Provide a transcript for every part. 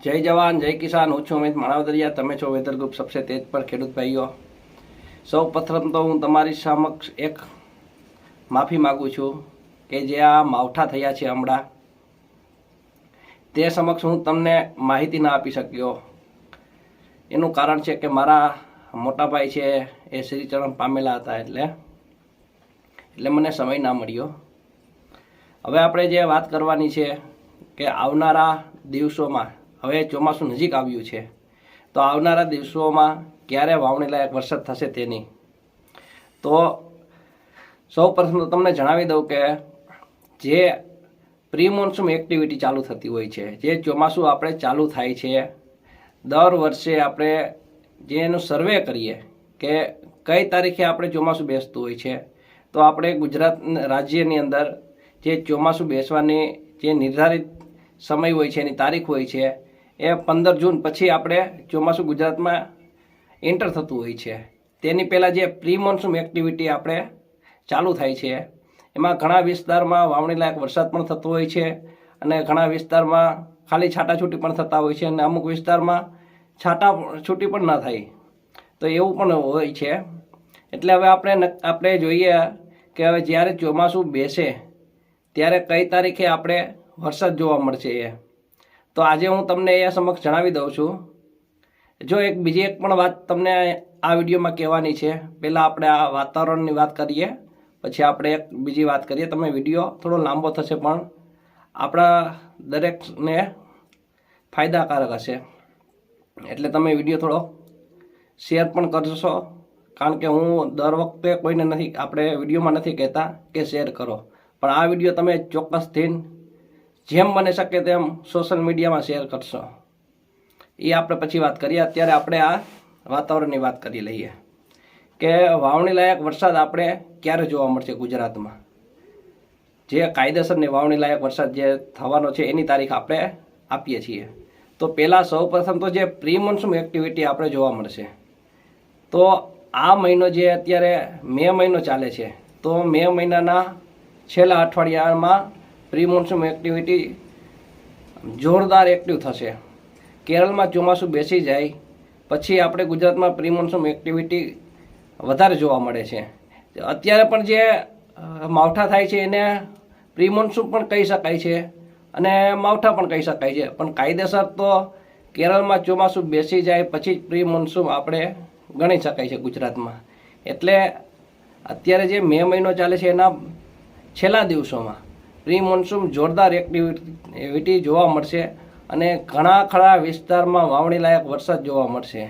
जय जवान जय किसान। हूँ छूं अमित माणावदरिया। तमे छो वेदर ग्रुप सबसे तेज पर खेडूत भाईओ। सौ प्रथम तो हूँ तमारी समक्ष एक माफी मागू छूं के जे आ मावठा थया छे हमणा ते समक्ष हूँ तमने माहिती ना आपी शक्यो। एनुं कारण छे के मारा मोटा भाई छे ए श्रीचरण पामेला हता એટલે મને સમય ના મળ્યો। હવે આપણે જે વાત કરવાની છે કે આવનારા દિવસોમાં હવે ચોમાસું નજીક આવ્યું છે તો આવનારા દિવસોમાં ક્યારે વાવણી લાયક વરસાદ થશે તેની તો સૌપ્રથમ તો તમને જણાવી દઉં કે જે પ્રી મોન્સૂન એક્ટિવિટી ચાલુ થતી હોય છે, જે ચોમાસું આપણે ચાલુ થાય છે, દર વર્ષે આપણે જે એનું સર્વે કરીએ કે કઈ તારીખે આપણે ચોમાસું બેસતું હોય છે તો આપણે ગુજરાત રાજ્યની અંદર જે ચોમાસું બેસવાની જે નિર્ધારિત સમય હોય છે એની તારીખ હોય છે એ 15 જૂન પછી આપણે ચોમાસું ગુજરાતમાં એન્ટર થતું હોય છે। તેની પહેલાં જે પ્રી મોન્સૂન એક્ટિવિટી આપણે ચાલુ થાય છે એમાં ઘણા વિસ્તારમાં વાવણી લાયક વરસાદ પણ થતો હોય છે અને ઘણા વિસ્તારમાં ખાલી છાટાછૂટી પણ થતા હોય છે અને અમુક વિસ્તારમાં છાટાછૂટી પણ ના થાય તો એવું પણ હોય છે। એટલે હવે આપણે જોઈએ કે હવે જ્યારે ચોમાસું બેસે ત્યારે કઈ તારીખે આપણે વરસાદ જોવા મળશે એ તો આજે હું તમને એ સમક્ષ જણાવી દઉં છું। જો બીજી એક પણ વાત તમને આ વિડીયોમાં કહેવાની છે। પહેલાં આપણે આ વાતાવરણની વાત કરીએ, પછી આપણે એક બીજી વાત કરીએ। તમે વિડીયો થોડો લાંબો થશે પણ આપણા દરેકને ફાયદાકારક હશે એટલે તમે વિડીયો થોડો શેર પણ કરશો, કારણ કે હું દર વખતે કોઈને નથી આપણે વિડીયોમાં નથી કહેતા કે શેર કરો, પણ આ વિડીયો તમે ચોક્કસથી જેમ બને શકે તેમ સોશિયલ મીડિયામાં શેર કરશો। એ આપણે પછી વાત કરીએ। અત્યારે આપણે આ વાતાવરણની વાત કરી લઈએ કે વાવણી લાયક વરસાદ આપણે ક્યારે જોવા મળશે ગુજરાતમાં। જે કાયદેસરની વાવણી લાયક વરસાદ જે થવાનો છે એની તારીખ આપણે આપીએ છીએ। તો પહેલાં સૌપ્રથમ તો જે પ્રી મોન્સૂન એક્ટિવિટી આપણે જોવા મળશે તો આ મહિનો જે અત્યારે મે મહિનો ચાલે છે તો મે મહિનાના છેલ્લા અઠવાડિયામાં પ્રી મોન્સૂન એક્ટિવિટી જોરદાર એક્ટિવ થશે। કેરળમાં ચોમાસું બેસી જાય પછી આપણે ગુજરાતમાં પ્રી મોન્સૂન એક્ટિવિટી વધારે જોવા મળે છે। અત્યારે પણ જે માવઠા થાય છે એને પ્રી મોન્સૂન પણ કહી શકાય છે અને માવઠા પણ કહી શકાય છે, પણ કાયદેસર તો કેરળમાં ચોમાસું બેસી જાય પછી જ પ્રી મોન્સૂન આપણે ગણી શકાય છે ગુજરાતમાં। એટલે અત્યારે જે મે મહિનો ચાલે છે એના છેલ્લા દિવસોમાં પ્રી મોન્સૂન જોરદાર એક્ટિવિટી જોવા મળશે અને ઘણા ખરા વિસ્તારમાં વાવણી લાયક વરસાદ જોવા મળશે।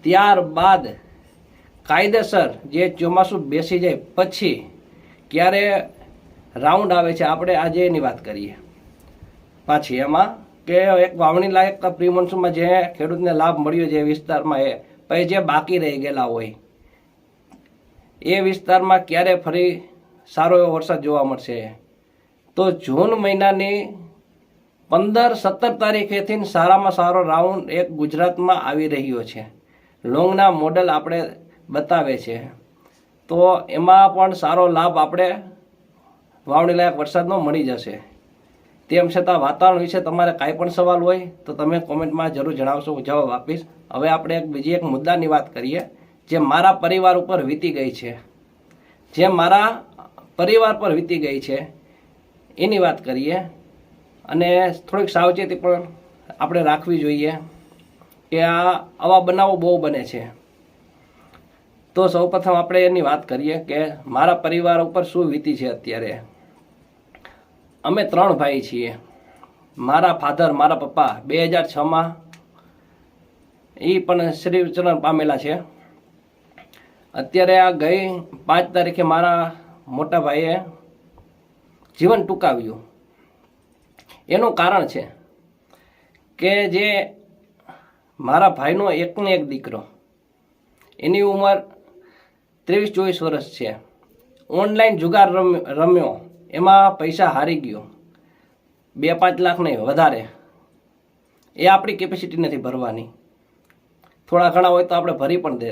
ત્યારબાદ કાયદેસર જે ચોમાસું બેસી જાય પછી ક્યારે રાઉન્ડ આવે છે આપણે આજે એની વાત કરીએ પાછી એમાં કે એક વાવણી લાયક પ્રી મોન્સૂનમાં જે ખેડૂતને લાભ મળ્યો જે વિસ્તારમાં એ પછી જે બાકી રહી ગયેલા હોય એ વિસ્તારમાં ક્યારે ફરી સારો એવો વરસાદ જોવા મળશે તો જૂન મહિનાની 15-17 તારીખેથી સારામાં સારો રાઉન્ડ એક ગુજરાતમાં આવી રહ્યો છે। લોંગના મોડલ આપણે બતાવે છે તો એમાં પણ સારો લાભ આપણે વાવણી લાયક વરસાદનો મળી જશે। તેમ છતાં વાતાવરણ વિશે તમારે કાંઈ પણ સવાલ હોય તો તમે કોમેન્ટમાં જરૂર જણાવશો, હું જવાબ આપીશ। હવે આપણે બીજી એક મુદ્દાની વાત કરીએ જે મારા પરિવાર ઉપર વીતી ગઈ છે, જે મારા પરિવાર પર વીતી ગઈ છે એની વાત કરીએ અને થોડીક સાવચેતી પણ આપણે રાખવી જોઈએ કે આવા બનાવો બહુ બને છે। તો સૌપ્રથમ આપણે એની વાત કરીએ કે મારા પરિવાર ઉપર શું વીતી છે। અત્યારે અમે 3 ભાઈ છીએ। મારા ફાધર, મારા પપ્પા 2006માં એ પણ શ્રીચરણ પામેલા છે। અત્યારે આ ગઈ 5 તારીખે મારા મોટા ભાઈએ જીવન ટૂંકાવ્યું। એનું કારણ છે કે જે મારા ભાઈનો એકને એક દીકરો, એની ઉંમર 23-24 વર્ષ છે, ઓનલાઈન જુગાર રમ્યો, એમાં પૈસા હારી ગયો, 2-5 લાખ નહીં વધારે। એ આપણી કેપેસિટી નથી ભરવાની, થોડા ઘણા હોય તો આપણે ભરી પણ દે।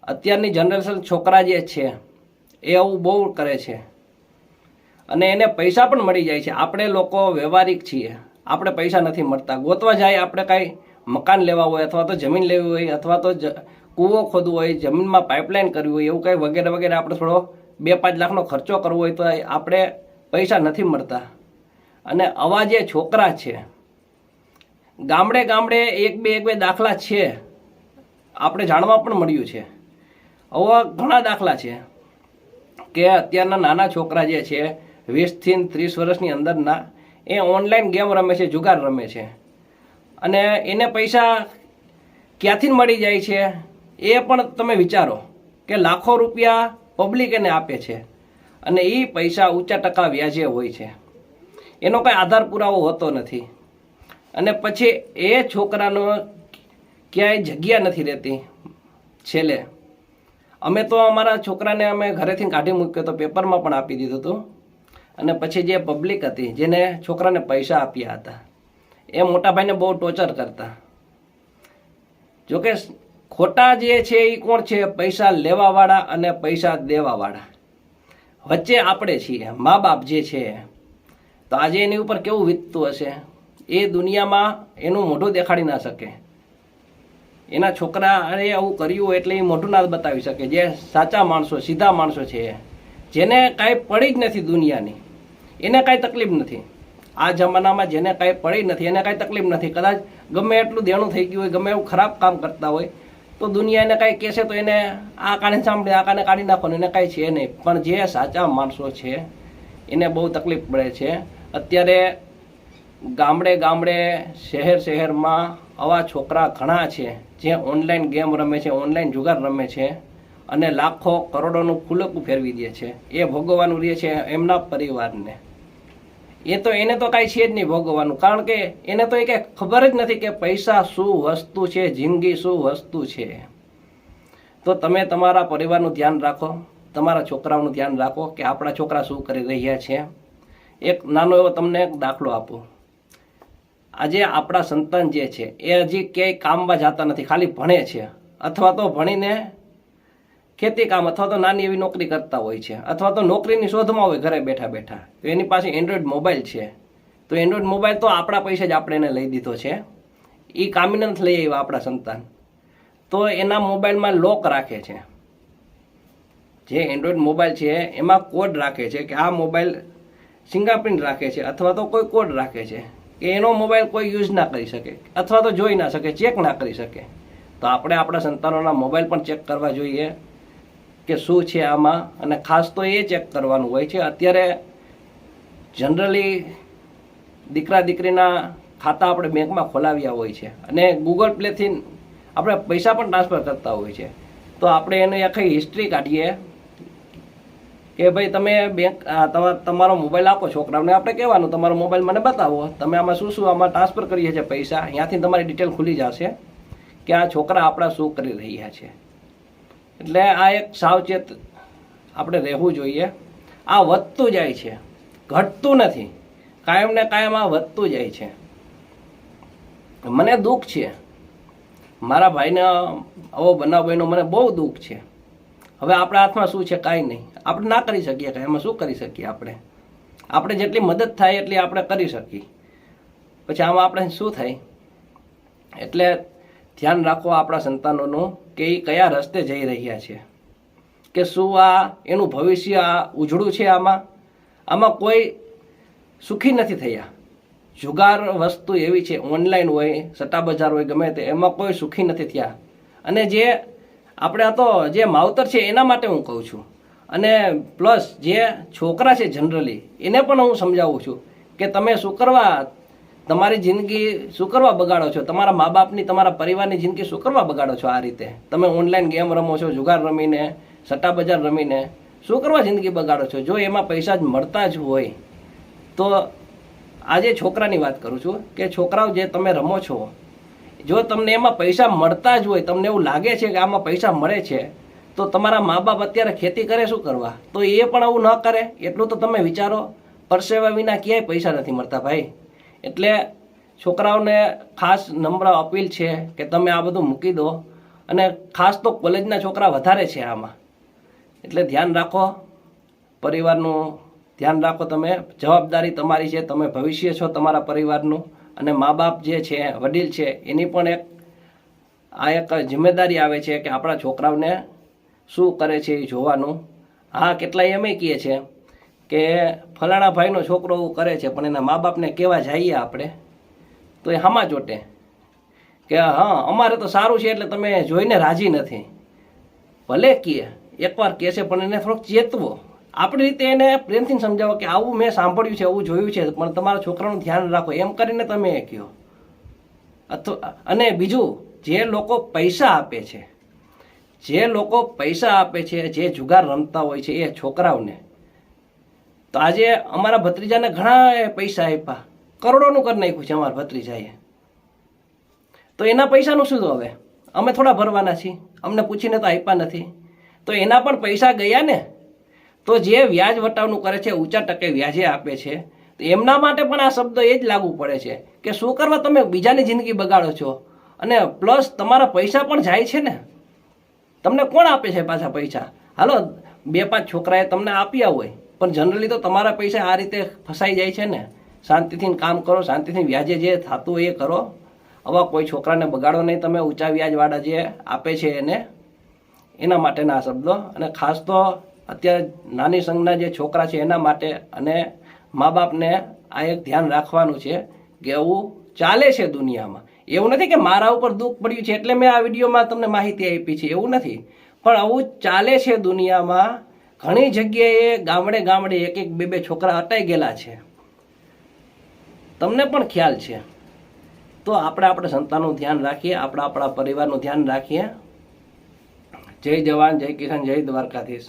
અત્યારની જનરેશન છોકરા જે છે એ આવું બહુ કરે છે અને એને પૈસા પણ મળી જાય છે। આપણે લોકો વ્યવહારિક છીએ, આપણે પૈસા નથી મળતા. ગોતવા જાય આપણે કાંઈ મકાન લેવા હોય અથવા તો જમીન લેવી હોય અથવા તો કૂવો ખોદવો હોય, જમીનમાં પાઇપલાઇન કરવી હોય, એવું કંઈ વગેરે વગેરે આપણે થોડો 2-5 લાખનો ખર્ચો કરવો હોય તો આપણે પૈસા નથી મળતા. અને આવા જે છોકરા છે ગામડે ગામડે એક બે દાખલા છે, આપણે જાણવા પણ મળ્યું છે. આવા ઘણા દાખલા છે કે અત્યારના નાના છોકરા જે છે 20થી 30 વર્ષની અંદરના એ ઓનલાઈન ગેમ રમે છે, જુગાર રમે છે, અને એને પૈસા ક્યાંથી મળી જાય છે એ પણ તમે વિચારો કે લાખો રૂપિયા પબ્લિક એને આપે છે અને એ પૈસા ઊંચા ટકા વ્યાજે હોય છે. એનો કંઈ આધાર પુરાવો હોતો નથી. અને પછી એ છોકરાનો ક્યાંય જગ્યા નથી રહેતી. છેલ્લે અમે તો અમારા છોકરાને અમે ઘરેથી કાઢી મૂક્યો તો પેપરમાં પણ આપી દીધું હતું. અને પછી જે પબ્લિક હતી જેને છોકરાને પૈસા આપ્યા હતા એ મોટા ભાઈને બહુ ટોર્ચર કરતા. જોકે ખોટા જે છે એ કોણ છે? પૈસા લેવાવાળા અને પૈસા દેવાવાળા. વચ્ચે આપણે છીએ, મા બાપ જે છે. તો આજે એની ઉપર કેવું વીતતું હશે? એ દુનિયામાં એનું મોઢું દેખાડી ના શકે. એના છોકરાએ આવું કર્યું હોય એટલે એ મોઢું ના બતાવી શકે. જે સાચા માણસો, સીધા માણસો છે, જેને કાંઈ પડી જ નથી દુનિયાની, એને કાંઈ તકલીફ નથી. આ જમાનામાં જેને કાંઈ પડી નથી એને કાંઈ તકલીફ નથી. કદાચ ગમે એટલું દેણું થઈ ગયું હોય, ગમે એવું ખરાબ કામ કરતા હોય તો દુનિયા એને કાંઈ કહેશે તો એને આ કાને સાંભળે, આ કાને કાઢી નાખવાનું, એને કાંઈ છે નહીં. પણ જે સાચા માણસો છે એને બહુ તકલીફ પડે છે. અત્યારે ગામડે ગામડે, શહેર શહેરમાં આવા છોકરા ઘણા છે જે ઓનલાઈન ગેમ રમે છે, ઓનલાઈન જુગાર રમે છે અને લાખો કરોડોનું ફૂલકું ફેરવી દે છે. એ ભોગવવાનું રહે છે એમના પરિવારને. એ તો એને તો કાંઈ છે જ નહીં ભોગવવાનું, કારણ કે એને તો એ કંઈ ખબર જ નથી કે પૈસા શું વસ્તુ છે, જિંદગી શું વસ્તુ છે. તો તમે તમારા પરિવારનું ધ્યાન રાખો, તમારા છોકરાઓનું ધ્યાન રાખો કે આપણા છોકરા શું કરી રહ્યા છે. એક નાનો એવો તમને એક દાખલો આપું. આજે આપણા સંતાન જે છે એ હજી ક્યાંય કામમાં જતા નથી, ખાલી ભણે છે અથવા તો ભણીને ખેતી કામ અથવા તો નાની એવી નોકરી કરતા હોય છે અથવા તો નોકરીની શોધમાં હોય ઘરે બેઠા બેઠા. તો એની પાસે એન્ડ્રોઈડ મોબાઈલ છે. તો એન્ડ્રોઈડ મોબાઈલ તો આપણા પૈસે જ આપણે એને લઈ દીધો છે. એ કામીને નથી લઈ આવ્યા આપણા સંતાન. તો એના મોબાઈલમાં લોક રાખે છે. જે એન્ડ્રોઈડ મોબાઈલ છે એમાં કોડ રાખે છે કે આ મોબાઈલ ફિંગરપ્રિન્ટ રાખે છે અથવા તો કોઈ કોડ રાખે છે કે એનો મોબાઈલ કોઈ યુઝ ના કરી શકે અથવા તો જોઈ ના શકે, ચેક ના કરી શકે. તો આપણે આપણા સંતાનોના મોબાઈલ પણ ચેક કરવા જોઈએ કે શું છે આમાં. અને ખાસ તો એ ચેક કરવાનું હોય છે. અત્યારે જનરલી દીકરા દીકરીના ખાતા આપણે બેંકમાં ખોલાવ્યા હોય છે અને ગૂગલ પ્લેથી આપણે પૈસા પણ ટ્રાન્સફર કરતા હોય છે. તો આપણે એની આખી હિસ્ટ્રી કાઢીએ કે ભાઈ તમે બેંક તમારો મોબાઈલ આપો છોકરાઓને, આપણે કહેવાનું તમારો મોબાઈલ મને બતાવો, તમે આમાં શું શું આમાં ટ્રાન્સફર કરીએ છીએ પૈસા. અહીંયાથી તમારી ડિટેલ ખુલી જશે કે આ છોકરા આપણા શું કરી રહ્યા છે. એટલે આ એક સાવચેત આપણે રહેવું જોઈએ. આ વધતું જાય છે, ઘટતું નથી. કાયમ ને કાયમ આ વધતું જાય છે. મને દુઃખ છે, મારા ભાઈને આવો બનાવ બન્યો, મને બહુ દુઃખ છે. હવે આપણા હાથમાં શું છે? કાંઈ નહીં. આપણે ના કરી શકીએ કાંઈ. એમાં શું કરી શકીએ? આપણે જેટલી મદદ થાય એટલી આપણે કરી શકીએ. પછી આમાં આપણે શું થાય? એટલે ધ્યાન રાખો આપણા સંતાનોનું કે એ કયા રસ્તે જઈ રહ્યા છે, કે શું આ એનું ભવિષ્ય ઉજળું છે. આમાં કોઈ સુખી નથી થયા. જુગાર વસ્તુ એવી છે, ઓનલાઈન હોય, સટ્ટા બજાર હોય, ગમે તે, એમાં કોઈ સુખી નથી થયા. અને જે આપણે તો જે માવતર છે એના માટે હું કહું છું. અને પ્લસ જે છોકરા છે જનરલી એને પણ હું સમજાવું છું કે તમે શું કરવા તમારી જિંદગી શું કરવા બગાડો છો? તમારા મા બાપની, તમારા પરિવારની જિંદગી શું કરવા બગાડો છો? આ રીતે તમે ઓનલાઈન ગેમ રમો છો, જુગાર રમીને, સટ્ટા બજાર રમીને શું કરવા જિંદગી બગાડો છો? જો એમાં પૈસા જ મળતા જ હોય તો આજે છોકરાની વાત કરું છું કે છોકરાઓ જે તમે રમો છો, જો તમને એમાં પૈસા મળતા જ હોય, તમને એવું લાગે છે કે આમાં પૈસા મળે છે, તો તમારા મા બાપ અત્યારે ખેતી કરે શું કરવા? તો એ પણ આવું ન કરે. એટલું તો તમે વિચારો. પરસેવા વિના ક્યાંય પૈસા નથી મળતા ભાઈ. એટલે છોકરાઓને ખાસ નમ્ર અપીલ છે કે તમે આ બધું મૂકી દો. અને ખાસ તો કોલેજના છોકરા વધારે છે આમાં. એટલે ધ્યાન રાખો, પરિવારનું ધ્યાન રાખો. તમે જવાબદારી તમારી છે, તમે ભવિષ્ય છો તમારા પરિવારનું. અને મા બાપ જે છે વડીલ છે એની પણ એક જિમ્મેદારી આવે છે કે આપણા છોકરાઓને શું કરે છે એ જોવાનું. હા, કેટલાય એમ કહે છે કે ફલાણા ભાઈનો છોકરો એવું કરે છે, પણ એના મા બાપને કહેવા જઈએ આપણે તો એ હામા ચોટે કે હા અમારે તો સારું છે એટલે તમે જોઈને રાજી નથી. ભલે કહે, એકવાર કહે છે, પણ એને થોડોક ચેતવો, આપણી રીતે એને પ્રેમથી સમજાવો કે આવું મેં સાંભળ્યું છે, આવું જોયું છે, પણ તમારા છોકરાનું ધ્યાન રાખો, એમ કરીને તમે એ કહો. અને બીજું, જે લોકો પૈસા આપે છે, જે જુગાર રમતા હોય છે એ છોકરાઓને, તો આજે અમારા ભત્રીજાને ઘણા પૈસા આપ્યા, કરોડોનું કરી નાખ્યું છે અમારા ભત્રીજાએ. તો એના પૈસાનું શું? તો હવે અમે થોડા ભરવાના છીએ? અમને પૂછીને તો આપ્યા નથી. તો એના પણ પૈસા ગયા ને. તો જે વ્યાજ વટાવનું કરે છે, ઊંચા ટકે વ્યાજે આપે છે, તો એમના માટે પણ આ શબ્દ એ જ લાગુ પડે છે કે શું કરવા તમે બીજાની જિંદગી બગાડો છો, અને પ્લસ તમારા પૈસા પણ જાય છે ને. તમને કોણ આપે છે પાછા પૈસા? હાલો 2-5 છોકરાએ તમને આપ્યા હોય, પણ જનરલી તો તમારા પૈસા આ રીતે ફસાઈ જાય છે ને. શાંતિથી કામ કરો, શાંતિથી વ્યાજે જે થતું હોય એ કરો. આવા કોઈ છોકરાને બગાડો નહીં તમે, ઊંચા વ્યાજવાળા જે આપે છે એને. એના માટેના આ શબ્દો. અને ખાસ તો અત્યારે નાની સંઘના જે છોકરા છે એના માટે, અને મા બાપને આ એક ધ્યાન રાખવાનું છે કે એવું ચાલે છે દુનિયામાં. એવું નથી કે મારા ઉપર દુઃખ પડ્યું છે એટલે મેં આ વિડીયોમાં તમને માહિતી આપી છે, એવું નથી. પણ આવું ચાલે છે દુનિયામાં. ઘણી જગ્યાએ ગામડે 1-2 છોકરા અટાઈ ગયેલા છે, તમને પણ ખ્યાલ છે. તો આપણે આપણા સંતાનનું ધ્યાન રાખીએ, આપણા પરિવારનું ધ્યાન રાખીએ. જય જવાન, જય કિસાન, જય દ્વારકાધીશ.